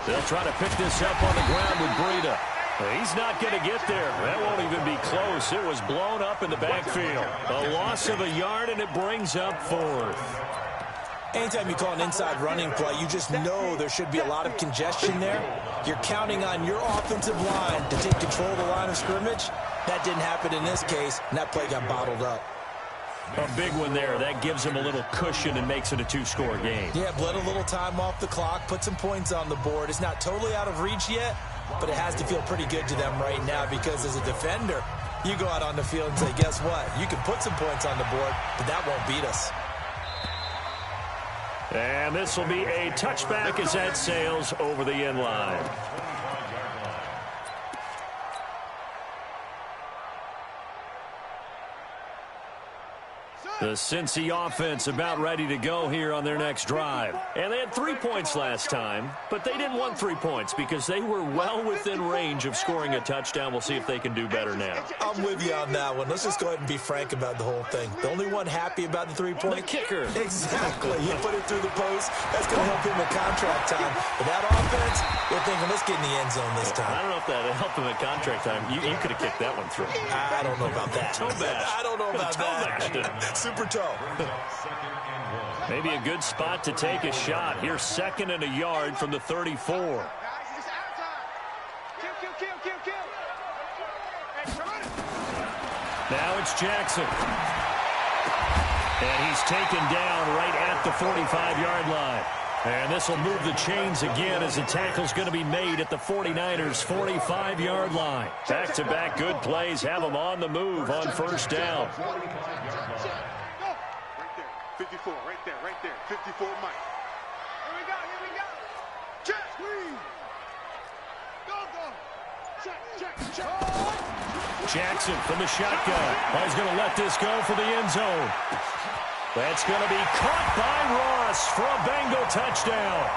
They'll try to pick this up on the ground with Breida. He's not going to get there. That won't even be close. It was blown up in the backfield. A loss of a yard, and it brings up fourth. Anytime you call an inside running play, you just know there should be a lot of congestion there. You're counting on your offensive line to take control of the line of scrimmage. That didn't happen in this case, and that play got bottled up. A big one there. That gives them a little cushion and makes it a two-score game. Yeah, bled a little time off the clock, put some points on the board. It's not totally out of reach yet, but it has to feel pretty good to them right now because as a defender, you go out on the field and say, guess what? You can put some points on the board, but that won't beat us. And this will be a touchback as that sails over the end line. The Cincy offense about ready to go here on their next drive. And they had 3 points last time, but they didn't want 3 points because they were well within range of scoring a touchdown. We'll see if they can do better now. I'm with you on that one. Let's just go ahead and be frank about the whole thing. The only one happy about the 3-point? The kicker. Exactly. He put it through the post. That's going to help him with contract time. But that offense, they're thinking, let's get in the end zone this time. I don't know if that helped him at contract time. You could have kicked that one through. I don't know about that. Toe bash. I don't know about that. Super toe. Maybe a good spot to take a shot. Here's second and a yard from the 34. Now it's Jackson. And he's taken down right at the 45-yard line. And this will move the chains again as the tackle's going to be made at the 49ers' 45-yard line. Back-to-back good plays have them on the move on first down. 54, right there. 54, Mike. Here we go. Check, please. Go. Check. Jackson from the shotgun. Oh, he's going to let this go for the end zone. That's going to be caught by Ross for a Bengal touchdown.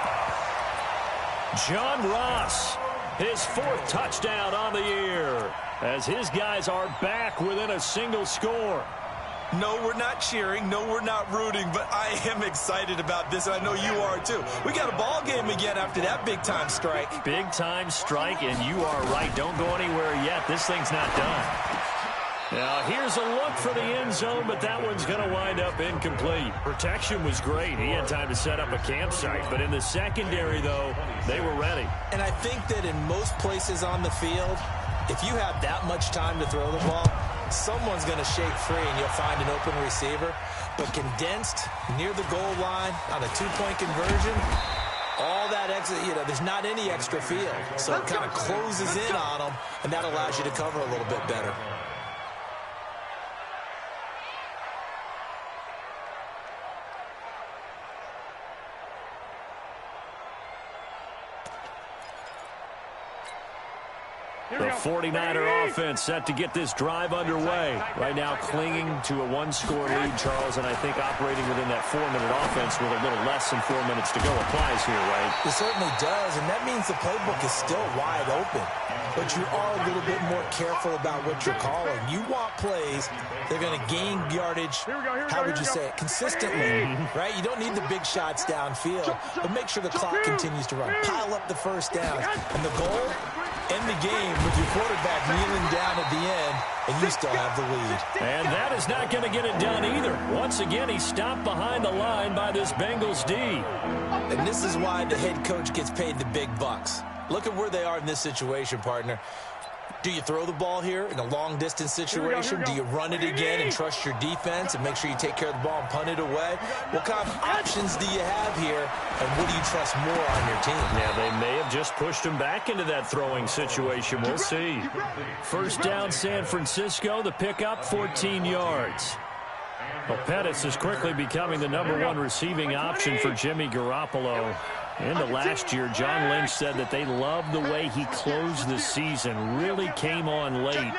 John Ross, his 4th touchdown on the year, as his guys are back within a single score. No, we're not cheering. No, we're not rooting, but I am excited about this, and I know you are too. We got a ball game again after that big-time strike. Big-time strike, and you are right. Don't go anywhere yet. This thing's not done. Now, here's a look for the end zone, but that one's going to wind up incomplete. Protection was great. He had time to set up a campsite, but in the secondary, though, they were ready. And I think that in most places on the field, if you have that much time to throw the ball, someone's going to shake free and you'll find an open receiver. But condensed near the goal line on a 2-point conversion, all that extra, there's not any extra field. So it kind of closes in on them, and that allows you to cover a little bit better. The 49er offense set to get this drive underway. Right now clinging to a 1-score lead, Charles, and I think operating within that 4-minute offense with a little less than 4 minutes to go applies here, right? It certainly does, and that means the playbook is still wide open. But you are a little bit more careful about what you're calling. You want plays that are going to gain yardage, how would you say it, consistently, right? You don't need the big shots downfield, but make sure the clock continues to run. Pile up the first down. And the goal, end the game with your quarterback kneeling down at the end, and you still have the lead. And that is not going to get it done either. Once again, he's stopped behind the line by this Bengals D. And this is why the head coach gets paid the big bucks. Look at where they are in this situation, partner. Do you throw the ball here in a long-distance situation? Do you run it again and trust your defense and make sure you take care of the ball and punt it away? What kind of options do you have here, and what do you trust more on your team? Yeah, they may have just pushed him back into that throwing situation. We'll see. First down, San Francisco. The pickup, 14 yards. Well, Pettis is quickly becoming the #1 receiving option for Jimmy Garoppolo. Into last year, John Lynch said that they loved the way he closed the season, really came on late.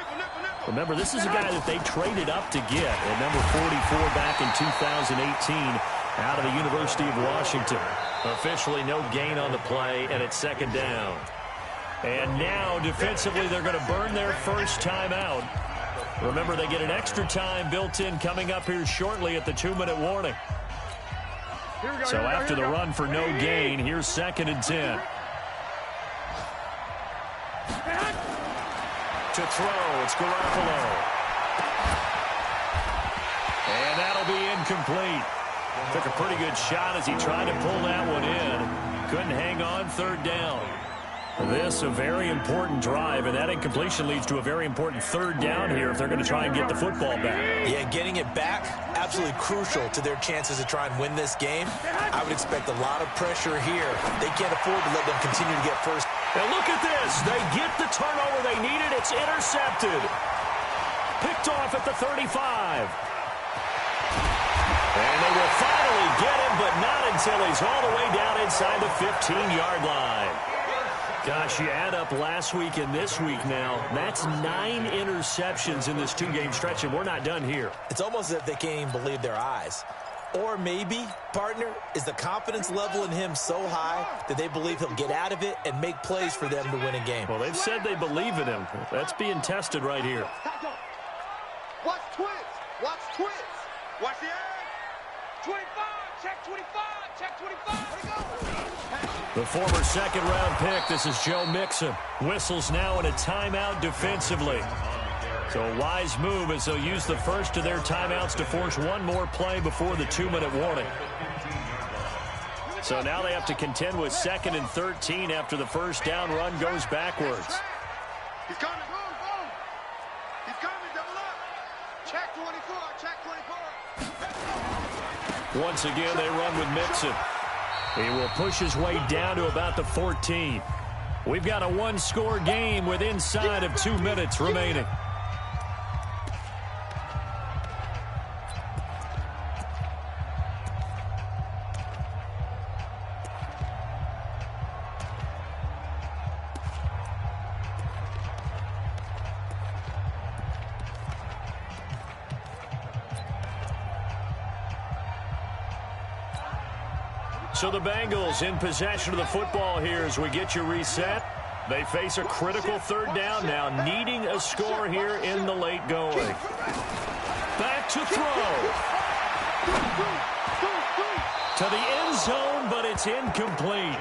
Remember, this is a guy that they traded up to get at number 44 back in 2018 out of the University of Washington. Officially no gain on the play, and it's second down. And now, defensively, they're going to burn their first timeout. Remember, they get an extra time built in coming up here shortly at the 2-minute warning. So after the run for no gain, here's 2nd and 10. To throw, it's Garoppolo. And that'll be incomplete. Took a pretty good shot as he tried to pull that one in. Couldn't hang on, 3rd down. This a very important drive, and that incompletion leads to a very important 3rd down here if they're going to try and get the football back. Yeah, getting it back, absolutely crucial to their chances to try and win this game. I would expect a lot of pressure here. They can't afford to let them continue to get first. And look at this. They get the turnover they needed. It's intercepted. Picked off at the 35. And they will finally get him, but not until he's all the way down inside the 15-yard line. Gosh, you add up last week and this week now, that's 9 interceptions in this 2-game stretch, and we're not done here. It's almost as if they can't even believe their eyes. Or maybe, partner, is the confidence level in him so high that they believe he'll get out of it and make plays for them to win a game. Well, they've said they believe in him. That's being tested right here. Watch twins. Watch twins. Watch the edge. 25. Check 25. Check 25. Where'd he go? The former 2nd-round pick, this is Joe Mixon. Whistles now in a timeout defensively. So a wise move as they'll use the first of their timeouts to force one more play before the 2-minute warning. So now they have to contend with 2nd and 13 after the first down run goes backwards. He's coming. Boom. He's coming. Double up. Check 24. Check 24. Once again, they run with Mixon. He will push his way down to about the 14. We've got a 1-score game with inside of 2 minutes remaining. So the Bengals in possession of the football here as we get you reset. They face a critical 3rd down now, needing a score here in the late going. Back to throw. To the end zone, but it's incomplete.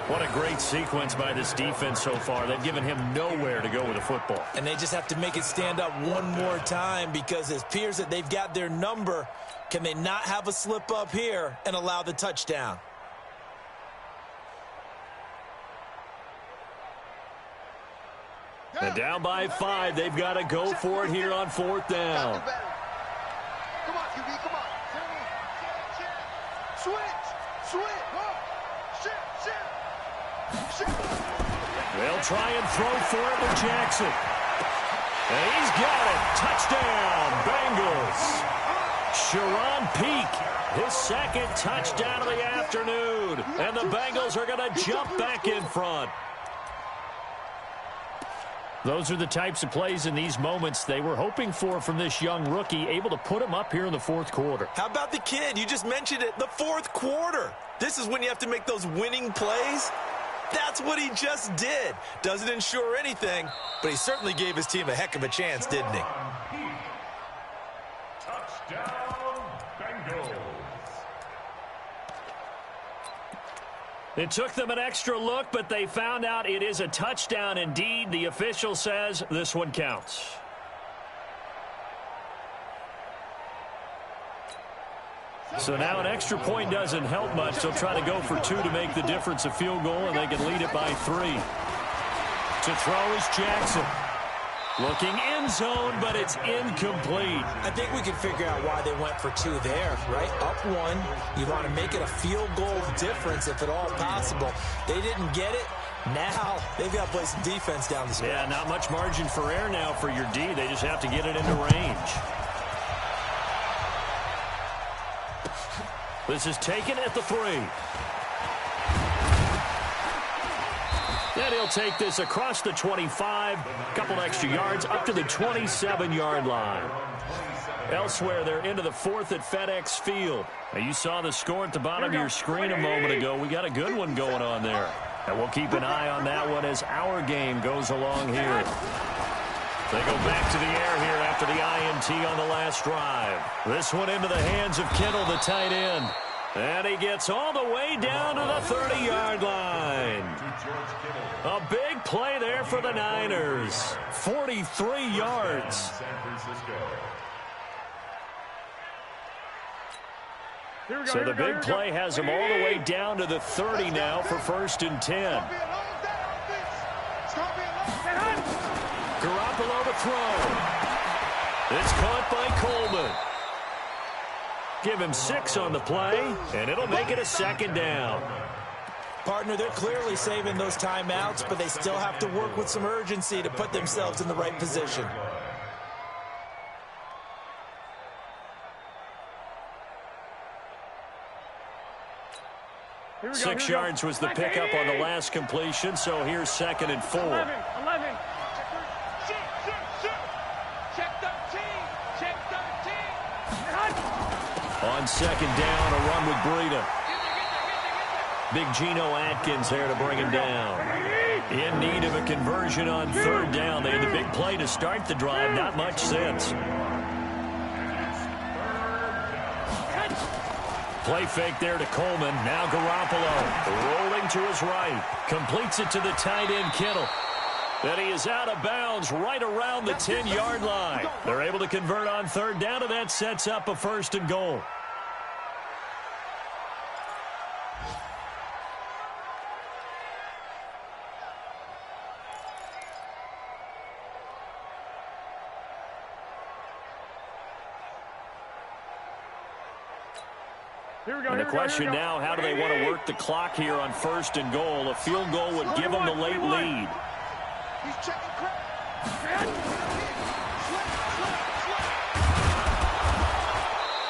What a great sequence by this defense so far. They've given him nowhere to go with the football. And they just have to make it stand up one more time because it appears that they've got their number. Can they not have a slip up here and allow the touchdown? And down by 5, they've got to go for it here on 4th down. Come on, QB, come on. Switch. They'll try and throw for it with Jackson. And he's got it. Touchdown, Bengals. Sharon Peak, his 2nd touchdown of the afternoon. And the Bengals are going to jump back in front. Those are the types of plays in these moments they were hoping for from this young rookie, able to put him up here in the 4th quarter. How about the kid? You just mentioned it, the 4th quarter. This is when you have to make those winning plays. That's what he just did. Doesn't ensure anything, but he certainly gave his team a heck of a chance, didn't he? Touchdown, Bengals. It took them an extra look, but they found out it is a touchdown indeed. The official says this one counts. So now an extra point doesn't help much. They'll try to go for 2 to make the difference a field goal, and they can lead it by 3. To throw is Jackson. Looking end zone, but it's incomplete. I think we can figure out why they went for 2 there, right? Up 1. You want to make it a field goal difference if at all possible. They didn't get it. Now they've got to play some defense down the stretch. Yeah, not much margin for error now for your D. They just have to get it into range. This is taken at the 3. And he'll take this across the 25, a couple extra yards, up to the 27-yard line. Elsewhere, they're into the 4th at FedEx Field. Now, you saw the score at the bottom of your screen a moment ago. We got a good one going on there. And we'll keep an eye on that one as our game goes along here. They go back to the air here after the INT on the last drive. This one into the hands of Kittle, the tight end. And he gets all the way down to the 30-yard line. A big play there for the Niners. 43 yards. So the big play has him all the way down to the 30 now for 1st and 10. Garoppolo to throw. It's caught by Coleman. Give him 6 on the play, and it'll make it a 2nd down. Partner, they're clearly saving those timeouts, but they still have to work with some urgency to put themselves in the right position. Here 6 yards was the pickup on the last completion, so here's 2nd and 4. 11. On 2nd down, a run with Breida. Big Geno Atkins there to bring him down. In need of a conversion on 3rd down. They had the big play to start the drive, not much since. Play fake there to Coleman. Now Garoppolo rolling to his right. Completes it to the tight end, Kittle. And he is out of bounds right around the 10-yard line. They're able to convert on 3rd down, and that sets up a 1st and goal. And the question now, how do they want to work the clock here on 1st and goal? A field goal would give them the late lead.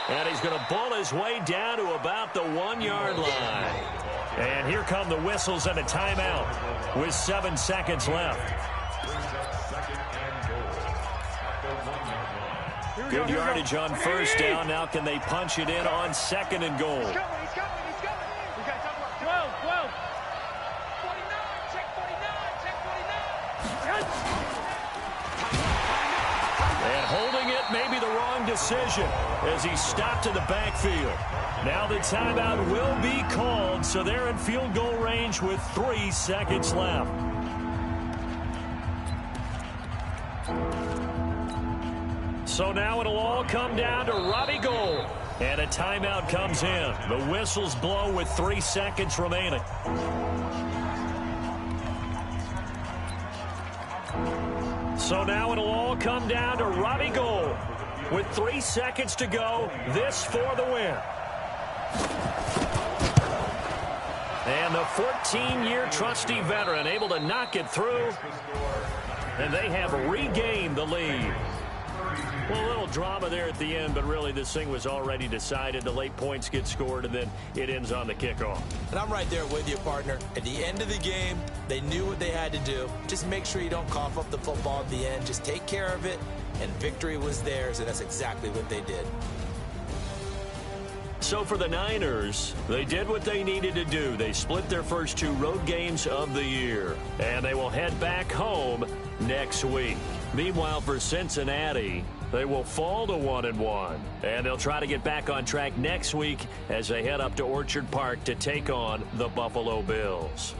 And he's going to bull his way down to about the 1-yard line. And here come the whistles and a timeout with 7 seconds left. Good yardage on 1st down. Now can they punch it in on 2nd and goal? He's coming. 12. Check 49. And holding it may be the wrong decision as he stopped in the backfield. Now the timeout will be called, so they're in field goal range with 3 seconds left. So now it'll all come down to Robbie Gould. And a timeout comes in. The whistles blow with 3 seconds remaining. So now it'll all come down to Robbie Gould. With 3 seconds to go, this for the win. And the 14-year trusty veteran able to knock it through. And they have regained the lead. Well, a little drama there at the end, but really this thing was already decided. The late points get scored, and then it ends on the kickoff. And I'm right there with you, partner. At the end of the game, they knew what they had to do. Just make sure you don't cough up the football at the end. Just take care of it, and victory was theirs, and that's exactly what they did. So for the Niners, they did what they needed to do. They split their first 2 road games of the year, and they will head back home next week. Meanwhile, for Cincinnati, they will fall to 1-1, and they'll try to get back on track next week as they head up to Orchard Park to take on the Buffalo Bills.